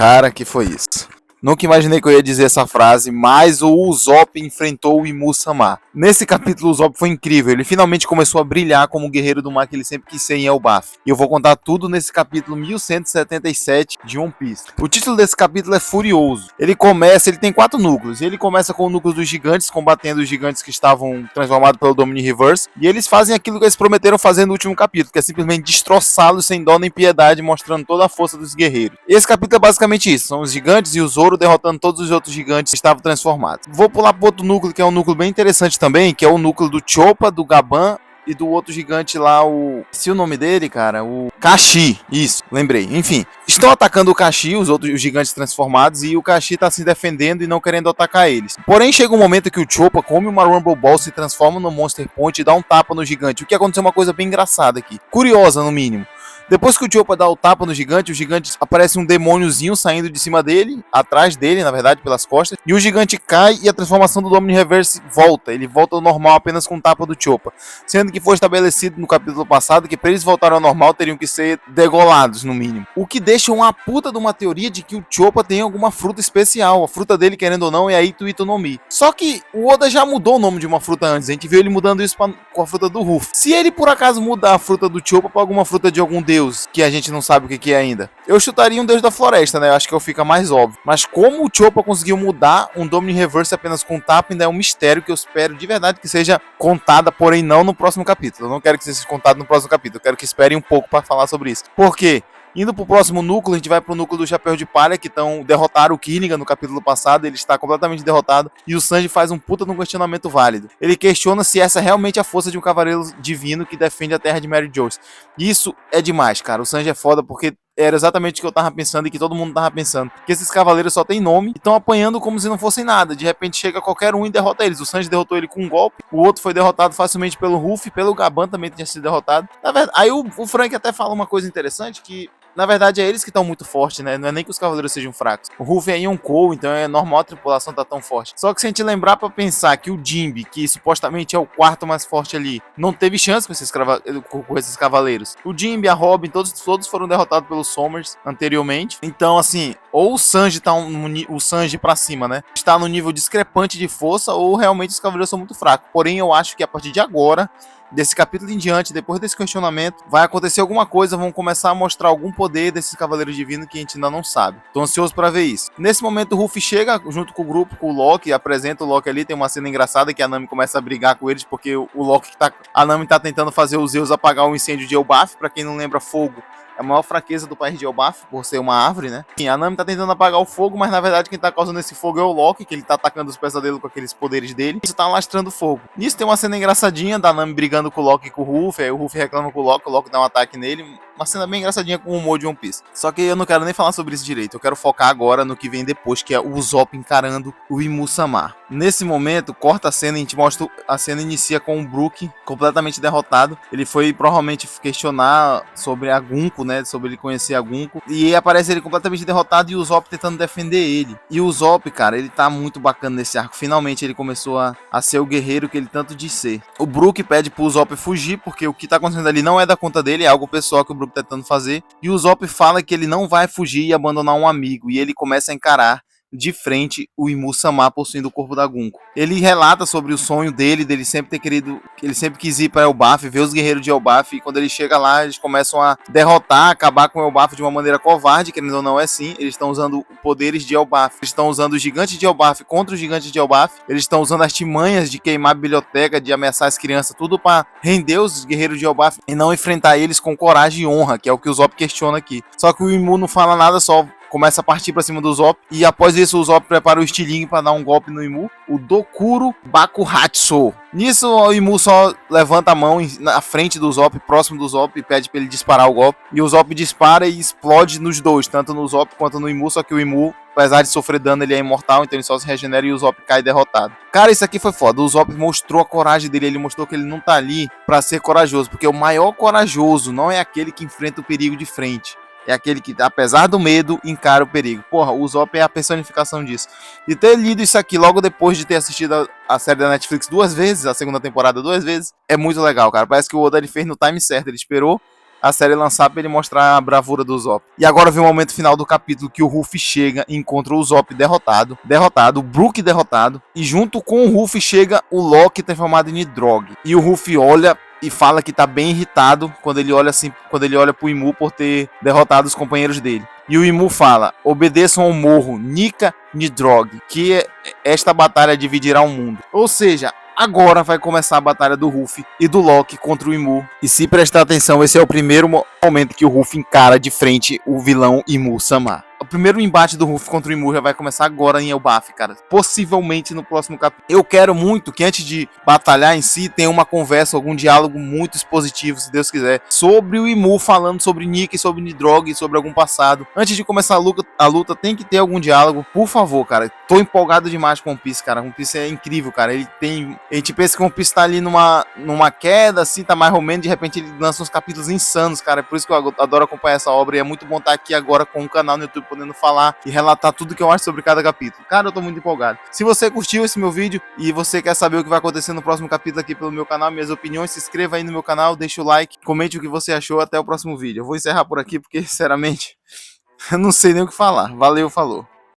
Cara, que foi isso? Nunca imaginei que eu ia dizer essa frase, mas o Usopp enfrentou o Imu-sama. Nesse capítulo, o Usopp foi incrível. Ele finalmente começou a brilhar como o guerreiro do mar que ele sempre quis ser em Elbaf. E eu vou contar tudo nesse capítulo 1177 de One Piece. O título desse capítulo é Furioso. Ele tem 4 núcleos. Ele começa com o núcleo dos gigantes, combatendo os gigantes que estavam transformados pelo Domini Reverse. E eles fazem aquilo que eles prometeram fazer no último capítulo, que é simplesmente destroçá-los sem dó nem piedade, mostrando toda a força dos guerreiros. Esse capítulo é basicamente isso. São os gigantes e o Zoro derrotando todos os outros gigantes que estavam transformados. Vou pular para outro núcleo, que é um núcleo bem interessante também, que é o núcleo do Choppa, do Gaban e do outro gigante lá, se o nome dele, cara, o Kashi. Isso, lembrei. Enfim, estão atacando o Kashi, os gigantes transformados, e o Kashi tá se defendendo e não querendo atacar eles. Porém, chega um momento que o Choppa come uma Rumble Ball, se transforma no Monster Point e dá um tapa no gigante. O que aconteceu uma coisa bem engraçada aqui. Curiosa, no mínimo. Depois que o Choppa dá o tapa no gigante, o gigante aparece um demôniozinho saindo de cima dele, atrás dele, na verdade, pelas costas, e o gigante cai e a transformação do Domini Reverse volta. Ele volta ao normal apenas com o tapa do Choppa. Sendo que foi estabelecido no capítulo passado que para eles voltarem ao normal teriam que ser degolados, no mínimo. O que deixa uma puta de uma teoria de que o Choppa tem alguma fruta especial. A fruta dele, querendo ou não, é a Ito no Mi. Só que o Oda já mudou o nome de uma fruta antes. A gente viu ele mudando isso com a fruta do Ruff. Se ele por acaso mudar a fruta do Choppa para alguma fruta de algum deus que a gente não sabe o que é ainda, eu chutaria um deus da floresta, né? Eu acho que fica mais óbvio. Mas como o Choppa conseguiu mudar um Domini Reverse apenas com tapa, ainda é um mistério que eu espero de verdade que seja contada, porém não no próximo capítulo. Eu não quero que seja contado no próximo capítulo. Eu quero que esperem um pouco para falar sobre isso. Por quê? Indo pro próximo núcleo, a gente vai pro núcleo do Chapéu de Palha, que derrotaram o Killingham no capítulo passado. Ele está completamente derrotado e o Sanji faz um puta de um questionamento válido. Ele questiona se essa é realmente a força de um cavaleiro divino que defende a terra de Mary Jones. Isso é demais, cara. O Sanji é foda porque era exatamente o que eu tava pensando e que todo mundo tava pensando. Que esses cavaleiros só tem nome e estão apanhando como se não fossem nada. De repente chega qualquer um e derrota eles. O Sanji derrotou ele com um golpe. O outro foi derrotado facilmente pelo Ruffy. Pelo Gaban também tinha sido derrotado. Na verdade, aí o Frank até fala uma coisa interessante que... Na verdade, é eles que estão muito fortes, né? Não é nem que os cavaleiros sejam fracos. O Ruffy é Yonkou, então é normal a tripulação tá tão forte. Só que se a gente lembrar pra pensar que o Jinbe, que supostamente é o quarto mais forte ali, não teve chance com esses cavaleiros. O Jinbe, a Robin, todos foram derrotados pelos Somers anteriormente. Então, assim, ou o Sanji tá o Sanji pra cima, né? Está no nível discrepante de força, ou realmente os cavaleiros são muito fracos. Porém, eu acho que a partir de agora, desse capítulo em diante, depois desse questionamento, vai acontecer alguma coisa, vão começar a mostrar algum poder desses cavaleiros divinos que a gente ainda não sabe. Tô ansioso pra ver isso. Nesse momento, o Ruffy chega junto com o grupo, com o Loki, apresenta o Loki ali, tem uma cena engraçada que a Nami começa a brigar com eles, porque o Loki a Nami tá tentando fazer os Zeus apagar o incêndio de Elbaf. Pra quem não lembra, fogo é a maior fraqueza do país de Elbaf, por ser uma árvore, né? Sim, a Nami tá tentando apagar o fogo, mas na verdade quem tá causando esse fogo é o Loki, que ele tá atacando os pesadelos com aqueles poderes dele. Isso tá alastrando fogo. Nisso tem uma cena engraçadinha da Nami brigando com o Loki e com o Ruffy, aí o Ruffy reclama com o Loki dá um ataque nele. Uma cena bem engraçadinha com o humor de One Piece. Só que eu não quero nem falar sobre isso direito. Eu quero focar agora no que vem depois, que é o Usopp encarando o Imu-sama. Nesse momento, corta a cena e a gente mostra... A cena inicia com o Brook completamente derrotado. Ele foi provavelmente questionar sobre a Gunko, né? Sobre ele conhecer a Gunko. E aparece ele completamente derrotado e o Usopp tentando defender ele. E o Usopp, cara, ele tá muito bacana nesse arco. Finalmente ele começou a ser o guerreiro que ele tanto diz ser. O Brook pede pro Usopp fugir, porque o que tá acontecendo ali não é da conta dele, é algo pessoal que o Brook tá tentando fazer. E o Usopp fala que ele não vai fugir e abandonar um amigo. E ele começa a encarar de frente o Imu-sama possuindo o corpo da Gunko. Ele relata sobre o sonho dele sempre ter querido, ele sempre quis ir para Elbaf, ver os guerreiros de Elbaf, e quando ele chega lá, eles começam a derrotar, acabar com Elbaf de uma maneira covarde, querendo ou não é assim. Eles estão usando poderes de Elbaf, eles estão usando os gigantes de Elbaf contra os gigantes de Elbaf, eles estão usando as timanhas de queimar a biblioteca, de ameaçar as crianças, tudo para render os guerreiros de Elbaf e não enfrentar eles com coragem e honra, que é o que o Usopp questiona aqui. Só que o Imu não fala nada, só começa a partir pra cima do Usopp, e após isso o Usopp prepara o estilingue pra dar um golpe no Imu, o Dokuro Bakuhatsu. Nisso o Imu só levanta a mão na frente do Usopp, próximo do Usopp, e pede pra ele disparar o golpe, e o Usopp dispara e explode nos dois, tanto no Usopp quanto no Imu, só que o Imu, apesar de sofrer dano, ele é imortal, então ele só se regenera e o Usopp cai derrotado. Cara, isso aqui foi foda. O Usopp mostrou a coragem dele, ele mostrou que ele não tá ali pra ser corajoso, porque o maior corajoso não é aquele que enfrenta o perigo de frente. É aquele que, apesar do medo, encara o perigo. Porra, o Usopp é a personificação disso. E ter lido isso aqui logo depois de ter assistido a série da Netflix 2 vezes, a segunda temporada 2 vezes, é muito legal, cara. Parece que o Oda ele fez no time certo. Ele esperou a série lançar pra ele mostrar a bravura do Usopp. E agora vem o momento final do capítulo que o Ruffy chega e encontra o Usopp derrotado, o Brook derrotado, e junto com o Ruffy chega o Loki transformado em Nidrogg. E o Ruffy olha e fala que tá bem irritado quando ele olha pro Imu por ter derrotado os companheiros dele. E o Imu fala: obedeçam ao morro, Nika Nidrogg, que esta batalha dividirá o mundo. Ou seja, agora vai começar a batalha do Ruffy e do Loki contra o Imu. E se prestar atenção, esse é o primeiro momento que o Ruffy encara de frente o vilão Imu-sama. O primeiro embate do Ruffy contra o Imu já vai começar agora em Elbaf, cara. Possivelmente no próximo capítulo. Eu quero muito que antes de batalhar em si, tenha uma conversa, algum diálogo muito expositivo, se Deus quiser, sobre o Imu falando sobre Nika e sobre Nidrogg e sobre algum passado. Antes de começar a luta tem que ter algum diálogo. Por favor, cara. Tô empolgado demais com One Piece, cara. One Piece é incrível, cara. A gente pensa que One Piece tá ali numa queda, assim, tá mais romano, de repente ele lança uns capítulos insanos, cara. É por isso que eu adoro acompanhar essa obra e é muito bom estar aqui agora com um canal no YouTube podendo falar e relatar tudo que eu acho sobre cada capítulo. Cara, eu tô muito empolgado. Se você curtiu esse meu vídeo e você quer saber o que vai acontecer no próximo capítulo aqui pelo meu canal, minhas opiniões, se inscreva aí no meu canal, deixa o like, comente o que você achou. Até o próximo vídeo. Eu vou encerrar por aqui porque, sinceramente, eu não sei nem o que falar. Valeu, falou.